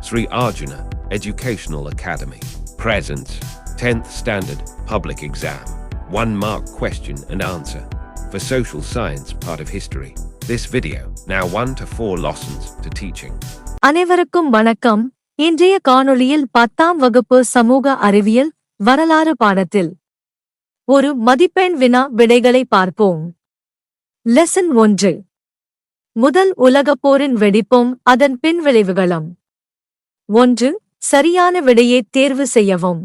Sri Arjuna Educational Academy presents 10th Standard Public Exam 1 mark question and answer for Social Science part of History. This video now 1 to 4 lessons to teaching. அனைவருக்கும் வணக்கம். இன்றைய காணொளியில் 10ஆம் வகுப்பு சமூக அறிவியல் வரலாறு பாடத்தில் ஒரு மதிப்பெண் வினா விடைகளை பார்ப்போம். லெசன் 1. முதல் உலகப் போரின் வெடிப்பும் அதன் பின்விளைவுகளும். 1. சரியான விடையை தேர்வு செய்யவும்.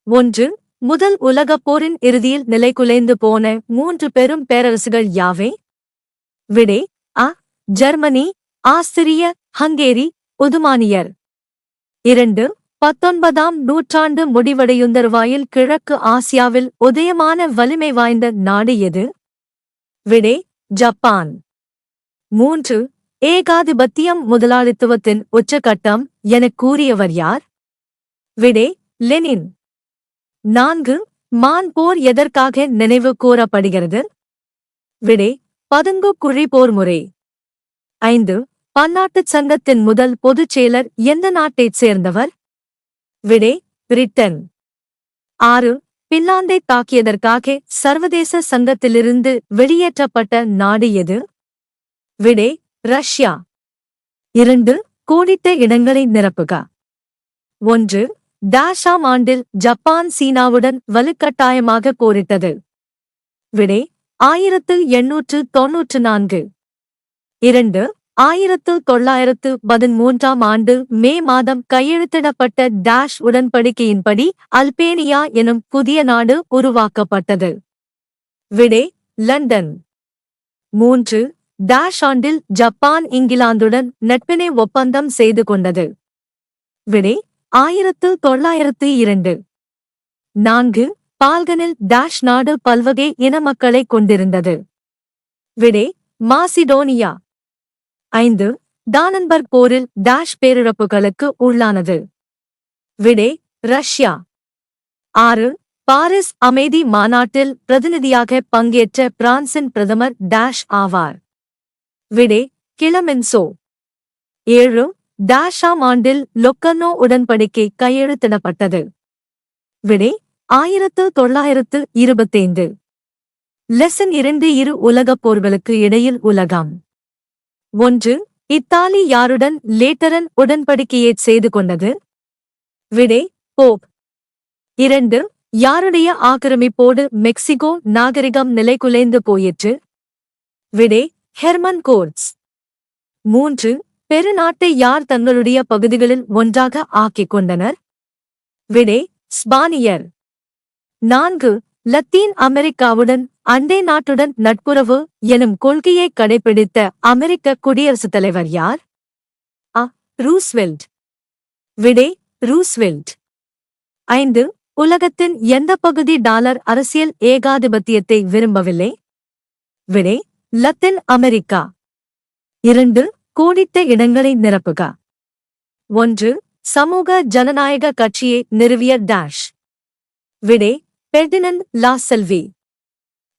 1. முதல் உலகப் போரின் இறுதியில் நிலைகுலைந்து போன 3 பெரும் பேரரசுகள் யாவை? விடை அ. ஜெர்மனி, ஆஸ்திரிய, ஹங்கேரி, உதுமானியர். 2. 19ஆம் நூற்றாண்டு முடிவடையுந்தருவாயில் கிழக்கு ஆசியாவில் உதயமான வலிமை வாய்ந்த நாடு எது? விடை ஜப்பான். 3. ஏகாதிபத்தியம் முதலாளித்துவத்தின் உச்சகட்டம் எனக் கூறியவர் யார்? விடை லெனின். 4. மான் போர் எதற்காக நினைவு கூறப்படுகிறது? விடை பதுங்கு குழி போர் முறை. 5. பன்னாட்டுச் சங்கத்தின் முதல் பொதுச் செயலர் எந்த நாட்டைச் சேர்ந்தவர்? விடை பிரிட்டன். 6. பின்லாந்தைத் தாக்கியதற்காக சர்வதேச சங்கத்திலிருந்து வெளியேற்றப்பட்ட நாடு எது? விடை ரஷ்யா. 2. கோடிட்ட இடங்களை நிரப்புக. 1. டேஷாம் ஆண்டில் ஜப்பான் சீனாவுடன் வலுக்கட்டாயமாக போரிட்டது? விடை 1894. 2. 1913ஆம் ஆண்டு மே மாதம் கையெழுத்திடப்பட்ட டேஷ் உடன்படிக்கையின்படி அல்பேனியா எனும் புதிய நாடு உருவாக்கப்பட்டது? விடை லண்டன். 3. டேஷ் ஆண்டில் ஜப்பான் இங்கிலாந்துடன் நட்பிணை ஒப்பந்தம் செய்து கொண்டது? விடை 1902. 4. பால்கனில் டேஷ் நாடு பல்வகை இன மக்களைக் கொண்டிருந்தது? விடை மாசிடோனியா. 5. டானன்பர்க் போரில் டேஷ் பேரிழப்புகளுக்கு உள்ளானது? விடை ரஷ்யா. 6. பாரிஸ் அமைதி மாநாட்டில் பிரதிநிதியாக பங்கேற்ற பிரான்சின் பிரதமர் டேஷ் ஆவார்? விடை கிளமென்சோ. 7. டேஷாம் ஆண்டில் லொக்கர்னோ உடன்படிக்கை கையெழுத்திடப்பட்டது? விடை 1925. லெசன் 2. இரு உலகப் போர்களுக்கு இடையில் உலகம். 1. இத்தாலி யாருடன் லேட்டரன் உடன்படிக்கையைச் செய்து கொண்டது? விடை போப். 2. யாருடைய ஆக்கிரமிப்போடு மெக்சிகோ நாகரிகம் நிலைகுலைந்து போயிற்று? விடை ஹெர்மன் கோர்ட்ஸ். 3. பெருநாட்டை யார் தங்களுடைய பகுதிகளில் ஒன்றாக ஆக்கிக் கொண்டனர்? விடை ஸ்பானியர். 4. லத்தீன் அமெரிக்காவுடன் அண்டை நாட்டுடன் நட்புறவு எனும் கொள்கையை கடைபிடித்த அமெரிக்க குடியரசுத் தலைவர் யார்? அ. ரூஸ்வெல்ட். விடை ரூஸ்வெல்ட். 5. உலகத்தின் எந்த பகுதி டாலர் அரசியல் ஏகாதிபத்தியத்தை விரும்பவில்லை? விடை லத்தீன் அமெரிக்கா. 2. கோடிட்ட இடங்களை நிரப்புக. 1. சமூக ஜனநாயக கட்சியை நிறுவிய டேஷ்? விடை பெர்டினண்ட் லாசெல்வி.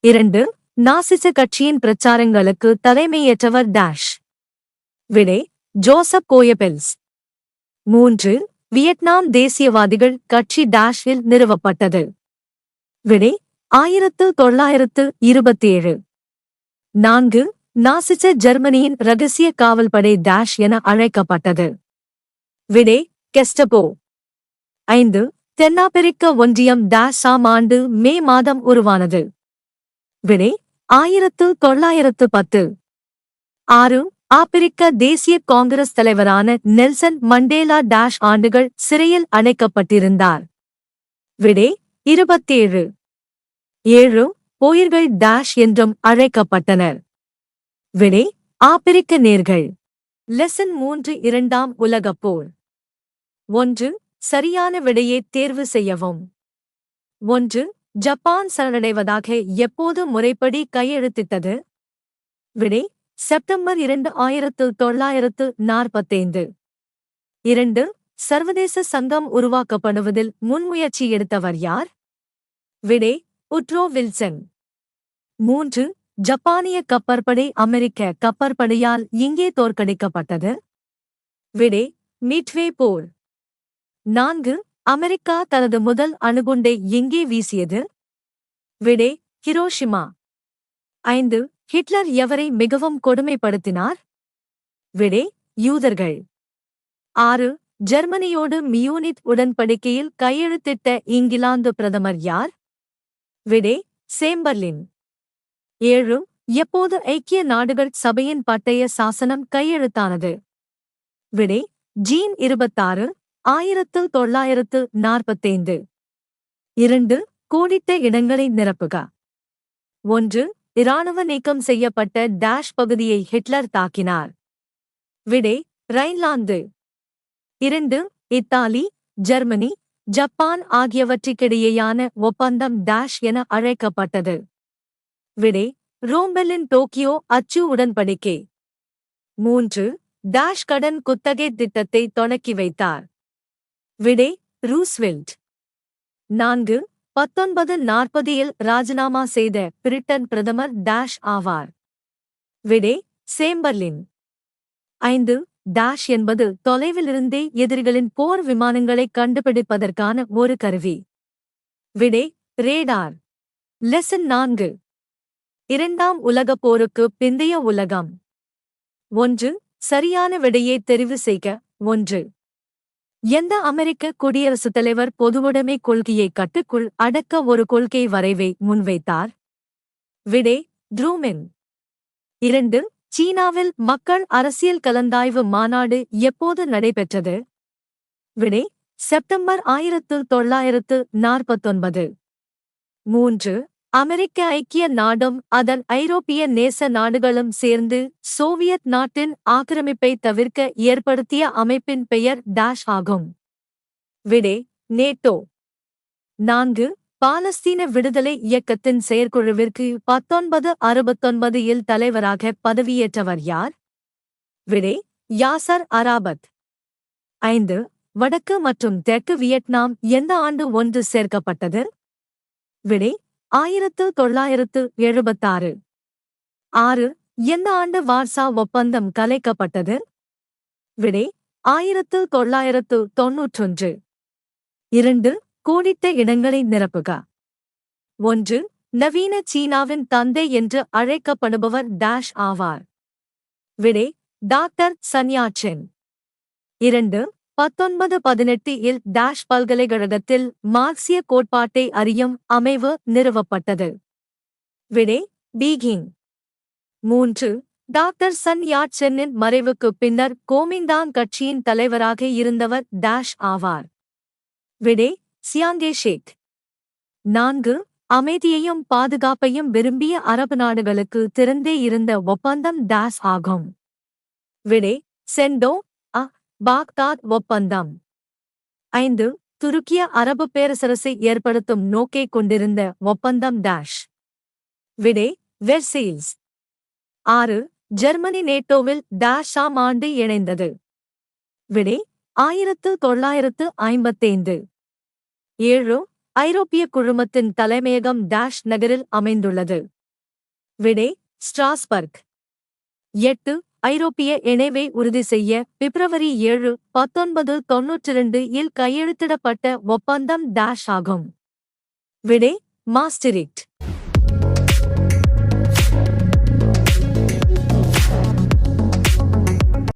2. நாசிச கட்சியின் பிரச்சாரங்களுக்கு தலைமையேற்றவர் டேஷ்? விடை ஜோசப் கோயபெல்ஸ். 3. வியட்நாம் தேசியவாதிகள் கட்சி டேஷில் நிறுவப்பட்டது? விடை 1927. 4. நாசிச ஜெர்மனியின் இரகசிய காவல்படை டேஷ் என அழைக்கப்பட்டது? விடை கெஸ்டபோ. 5. தென்னாப்பிரிக்க ஒன்றியம் டேஷாம் ஆண்டு மே மாதம் உருவானது? விடை 1910. 6. ஆப்பிரிக்க தேசிய காங்கிரஸ் தலைவரான நெல்சன் மண்டேலா டேஷ் ஆண்டுகள் சிறையில் அடைக்கப்பட்டிருந்தார்? விடை 27. 7. போயர்கள் டேஷ் என்றும் அழைக்கப்பட்டனர்? விடை ஆப்பிரிக்க நேர்கள். லெசன் 3. 2ஆம் உலகப் போர். 1. சரியான விடையை தேர்வு செய்யவும். 1. ஜப்பான் சரணடைவதாக எப்போது முறைப்படி கையெழுத்திட்டது? விடை செப்டம்பர் 2, 1945. 2. சர்வதேச சங்கம் உருவாக்கப்படுவதில் முன்முயற்சி எடுத்தவர் யார்? விடை உட்ரோ வில்சன். 3. ஜப்பானிய கப்பற்படை அமெரிக்க கப்பற்படையால் எங்கே தோற்கடிக்கப்பட்டது? விடை மிட்வே போர். 4. அமெரிக்கா தனது முதல் அணுகுண்டை எங்கே வீசியது? விடை ஹிரோஷிமா. 5. ஹிட்லர் எவரை மிகவும் கொடுமைப்படுத்தினார்? விடை யூதர்கள். 6. ஜெர்மனியோடு மியூனிச் உடன்படிக்கையில் கையெழுத்திட்ட இங்கிலாந்து பிரதமர் யார்? விடை சேம்பர்லின். 7. எப்போது ஐக்கிய நாடுகள் சபையின் பட்டய சாசனம் கையெழுத்தானது? விடை ஜூன் 26, 1945. 2. கோடிட்ட இடங்களை நிரப்புக. 1. இராணுவ நீக்கம் செய்யப்பட்ட டேஷ் பகுதியை ஹிட்லர் தாக்கினார். விடை ரைன்லாந்து. 2. இத்தாலி, ஜெர்மனி, ஜப்பான் ஆகியவற்றுக்கிடையேயான ஒப்பந்தம் டேஷ் என அழைக்கப்பட்டது. விடை ரோம்பெல்லின் டோக்கியோ அச்சு உடன்படிக்கை. 3. டேஷ் கடன் குத்தகை திட்டத்தை தொடக்கி வைத்தார். விடை ரூஸ்வெல்ட். 4. 1940 ராஜினாமா செய்த பிரிட்டன் பிரதமர் டேஷ் ஆவார். விடை சேம்பர்லின். 5. டேஷ் என்பது தொலைவிலிருந்தே எதிரிகளின் போர் விமானங்களைக் கண்டுபிடிப்பதற்கான ஒரு கருவி. விடை ரேடார். லெசன் 4. இரண்டாம் உலகப் போருக்கு பிந்தைய உலகம். 1. சரியான விடையை தெரிவு செய்க. 1. எந்த அமெரிக்க குடியரசுத் தலைவர் பொதுவுடைமை கொள்கையை கட்டுக்குள் அடக்க ஒரு கொள்கை வரைவை முன்வைத்தார்? விடை ட்ரூமென். 2. சீனாவில் மக்கள் அரசியல் கலந்தாய்வு மாநாடு எப்போது நடைபெற்றது? விடை செப்டம்பர் 1949. 3. அமெரிக்க ஐக்கிய நாடும் அதன் ஐரோப்பிய நேச நாடுகளும் சேர்ந்து சோவியத் நாட்டின் ஆக்கிரமிப்பை தவிர்க்க ஏற்படுத்திய அமைப்பின் பெயர் டேஷ் ஆகும். விடை நேட்டோ. 4. பாலஸ்தீன விடுதலை இயக்கத்தின் செயற்குழுவிற்கு 1969 தலைவராக பதவியேற்றவர் யார்? விடை யாசர் அரபாத். 5. வடக்கு மற்றும் தெற்கு வியட்நாம் எந்த ஆண்டு ஒன்று சேர்க்கப்பட்டது? விடை 1976. 6. எந்த ஆண்டு வார்சா ஒப்பந்தம் கலைக்கப்பட்டது? விடை 1991. 2. கோடிட்ட இடங்களை நிரப்புக. 1. நவீன சீனாவின் தந்தை என்று அழைக்கப்படுபவர் டேஷ் ஆவார். விடை டாக்டர் சன்யாட்சென். 2. 1918 டேஷ் பல்கலைக்கழகத்தில் மார்க்சிய கோட்பாட்டை அறியும் அமைவு நிறுவப்பட்டது. விடை பீகிங். 3. டாக்டர் சன் யாட் சென்னின் மறைவுக்குப் பின்னர் கோமிந்தாங் கட்சியின் தலைவராக இருந்தவர் டேஷ் ஆவார். விடை சியாங்கே ஷேக். 4. அமைதியையும் பாதுகாப்பையும் விரும்பிய அரபு நாடுகளுக்கு திறந்தே இருந்த ஒப்பந்தம் டேஷ் ஆகும். விடை சென்டோ பாக்தாத் ஒப்பந்தம். 5. துருக்கிய அரபு பேரரசை ஏற்படுத்தும் நோக்கை கொண்டிருந்த ஒப்பந்தம் டேஷ். விடை வெர்சைல்ஸ். 6. ஜெர்மனி நேட்டோவில் டேஷ் ஆம் ஆண்டு இணைந்தது. விடை 1955. 7. ஐரோப்பிய குழுமத்தின் தலைமையகம் டேஷ் நகரில் அமைந்துள்ளது. விடை ஸ்ட்ராஸ்பர்க். 8. ஐரோப்பிய இணைவை உறுதி செய்ய பிப்ரவரி 7, 1992 கையெழுத்திடப்பட்ட ஒப்பந்தம் டேஷ் ஆகும். விடை மாஸ்டிரிக்ட்.